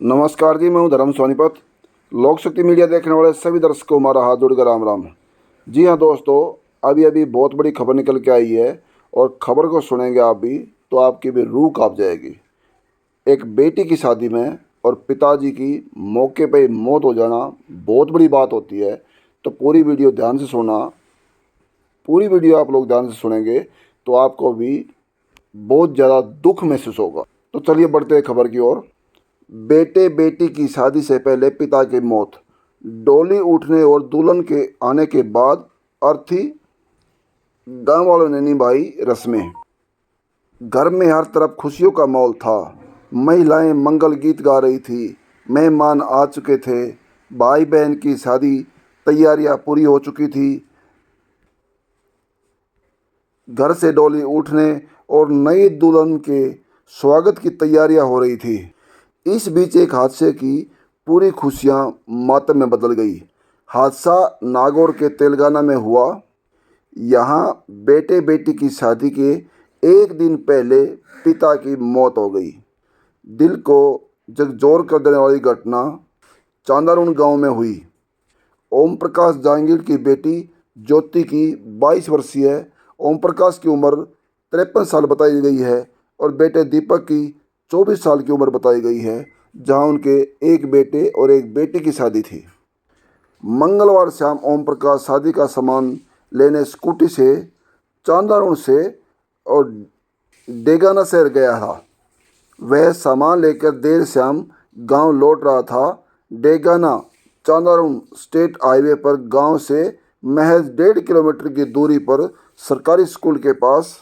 नमस्कार जी, मैं हूं धर्म सोनीपत। लोक शक्ति मीडिया देखने वाले सभी दर्शकों को हमारा हाथ जोड़कर राम राम। जी हाँ दोस्तों, अभी अभी बहुत बड़ी खबर निकल के आई है और खबर को सुनेंगे आप भी तो आपकी भी रूह कांप जाएगी। एक बेटी की शादी में और पिताजी की मौके पे मौत हो जाना बहुत बड़ी बात होती है। तो पूरी वीडियो ध्यान से सुनना। पूरी वीडियो आप लोग ध्यान से सुनेंगे तो आपको भी बहुत ज़्यादा दुख महसूस होगा। तो चलिए बढ़ते हैं खबर की ओर। बेटे बेटी की शादी से पहले पिता की मौत, डोली उठने और दुल्हन के आने के बाद अर्थी गांव वालों ने निभाई रस्में। घर में हर तरफ खुशियों का माहौल था। महिलाएं मंगल गीत गा रही थी, मेहमान आ चुके थे, भाई बहन की शादी तैयारियां पूरी हो चुकी थी। घर से डोली उठने और नई दुल्हन के स्वागत की तैयारियां हो रही थी। इस बीच एक हादसे की पूरी खुशियां मातम में बदल गई। हादसा नागौर के तेलंगाना में हुआ। यहाँ बेटे बेटी की शादी के एक दिन पहले पिता की मौत हो गई। दिल को झकझोर कर देने वाली घटना चांदारुण गांव में हुई। ओम प्रकाश जहांगीर की बेटी ज्योति की 22 वर्षीय ओम प्रकाश की उम्र 53 साल बताई गई है और बेटे दीपक की 24 साल की उम्र बताई गई है, जहां उनके एक बेटे और एक बेटी की शादी थी। मंगलवार शाम ओम प्रकाश शादी का सामान लेने स्कूटी से चांदारुण से और डेगाना शहर गया था। वह सामान लेकर देर शाम गांव लौट रहा था। डेगाना चांदारुण स्टेट हाईवे पर गांव से महज 1.5 किलोमीटर की दूरी पर सरकारी स्कूल के पास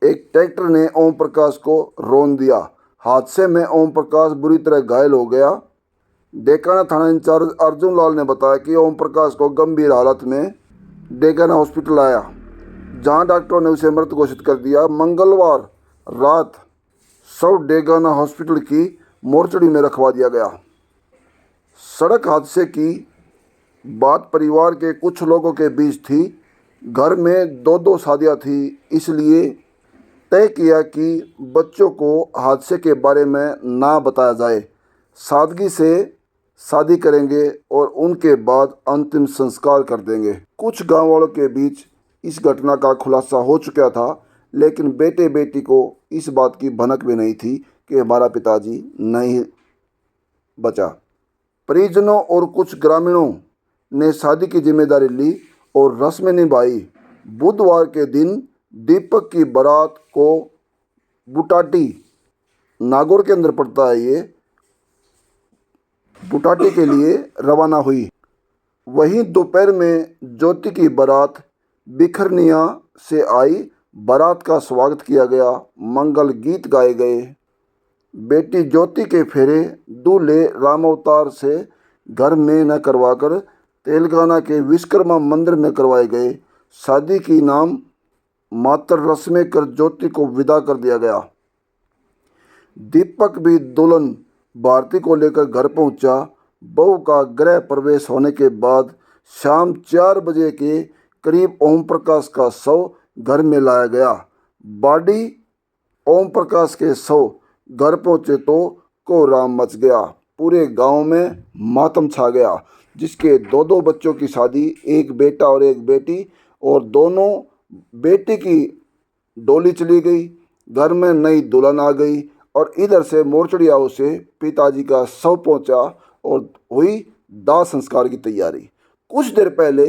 एक ट्रैक्टर ने ओम प्रकाश को रौंद दिया। हादसे में ओम प्रकाश बुरी तरह घायल हो गया। डेगाना थाना इंचार्ज अर्जुन लाल ने बताया कि ओम प्रकाश को गंभीर हालत में डेगाना हॉस्पिटल आया, जहां डॉक्टरों ने उसे मृत घोषित कर दिया। मंगलवार रात शव डेगाना हॉस्पिटल की मोर्चरी में रखवा दिया गया। सड़क हादसे की बात परिवार के कुछ लोगों के बीच थी। घर में दो शादियां थी, इसलिए तय किया कि बच्चों को हादसे के बारे में ना बताया जाए। सादगी से शादी करेंगे और उनके बाद अंतिम संस्कार कर देंगे। कुछ गांव वालों के बीच इस घटना का खुलासा हो चुका था, लेकिन बेटे बेटी को इस बात की भनक भी नहीं थी कि हमारा पिताजी नहीं बचा। परिजनों और कुछ ग्रामीणों ने शादी की जिम्मेदारी ली और रस्में निभाई। बुधवार के दिन दीपक की बारात को बुटाटी, नागौर के अंदर पड़ता है ये, बुटाटी के लिए रवाना हुई। वहीं दोपहर में ज्योति की बारात बिखरनिया से आई। बारात का स्वागत किया गया, मंगल गीत गाए गए। बेटी ज्योति के फेरे दूल्हे रामावतार से घर में न करवाकर तेलंगाना के विश्वकर्मा मंदिर में करवाए गए। शादी की नाम मात्र रस्में कर ज्योति को विदा कर दिया गया। दीपक भी दुल्हन भारती को लेकर घर पहुंचा। बहू का गृह प्रवेश होने के बाद शाम 4 बजे के करीब ओम प्रकाश का शव घर में लाया गया। बॉडी ओम प्रकाश के शव घर पहुंचे तो कोहराम मच गया। पूरे गांव में मातम छा गया, जिसके दो बच्चों की शादी, एक बेटा और एक बेटी, और दोनों बेटी की डोली चली गई। घर में नई दुल्हन आ गई और इधर से मोर्चरी हाउस से पिताजी का शव पहुंचा और हुई दाह संस्कार की तैयारी। कुछ देर पहले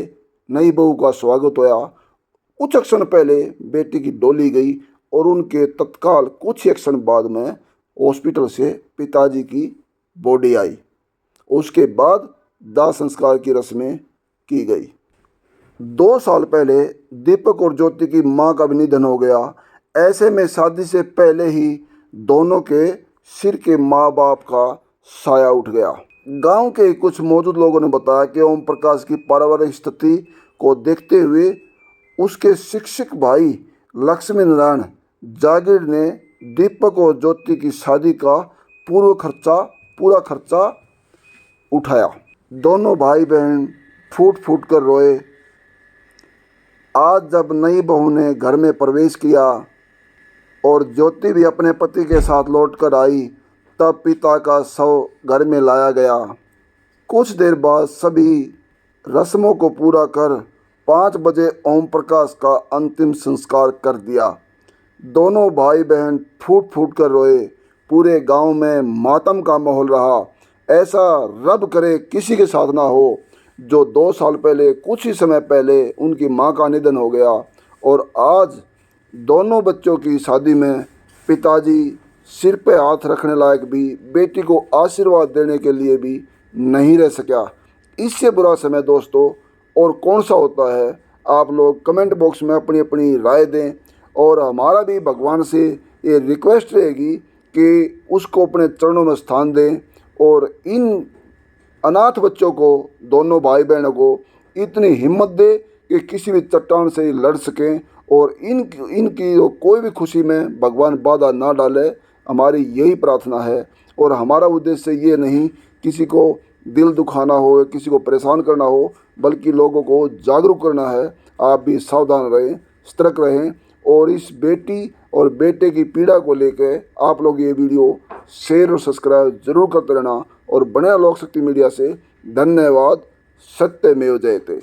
नई बहू का स्वागत होया। कुछ क्षण पहले बेटी की डोली गई और उनके तत्काल कुछ ही क्षण बाद में हॉस्पिटल से पिताजी की बॉडी आई। उसके बाद दाह संस्कार की रस्में की गई। 2 साल पहले दीपक और ज्योति की मां का भी निधन हो गया। ऐसे में शादी से पहले ही दोनों के सिर के माँ बाप का साया उठ गया। गांव के कुछ मौजूद लोगों ने बताया कि ओम प्रकाश की पारिवारिक स्थिति को देखते हुए उसके शिक्षक भाई लक्ष्मी नारायण जागीर ने दीपक और ज्योति की शादी का पूरा खर्चा उठाया। दोनों भाई बहन फूट फूट कर रोए। आज जब नई बहू ने घर में प्रवेश किया और ज्योति भी अपने पति के साथ लौट कर आई, तब पिता का शव घर में लाया गया। कुछ देर बाद सभी रस्मों को पूरा कर 5 बजे ओम प्रकाश का अंतिम संस्कार कर दिया। दोनों भाई बहन फूट फूट कर रोए। पूरे गांव में मातम का माहौल रहा। ऐसा रब करे किसी के साथ ना हो। जो 2 साल पहले, कुछ ही समय पहले उनकी मां का निधन हो गया, और आज दोनों बच्चों की शादी में पिताजी सिर पे हाथ रखने लायक भी, बेटी को आशीर्वाद देने के लिए भी नहीं रह सका। इससे बुरा समय दोस्तों और कौन सा होता है? आप लोग कमेंट बॉक्स में अपनी अपनी राय दें, और हमारा भी भगवान से ये रिक्वेस्ट रहेगी कि उसको अपने चरणों में स्थान दें, और इन अनाथ बच्चों को, दोनों भाई बहनों को इतनी हिम्मत दे कि किसी भी चट्टान से लड़ सकें, और इनकी कोई भी खुशी में भगवान बाधा ना डाले। हमारी यही प्रार्थना है, और हमारा उद्देश्य ये नहीं किसी को दिल दुखाना हो, किसी को परेशान करना हो, बल्कि लोगों को जागरूक करना है। आप भी सावधान रहें, सतर्क रहें, और इस बेटी और बेटे की पीड़ा को लेकर आप लोग ये वीडियो शेयर और सब्सक्राइब जरूर करते रहना, और बने लोक शक्ति मीडिया से। धन्यवाद। सत्यमेव जयते।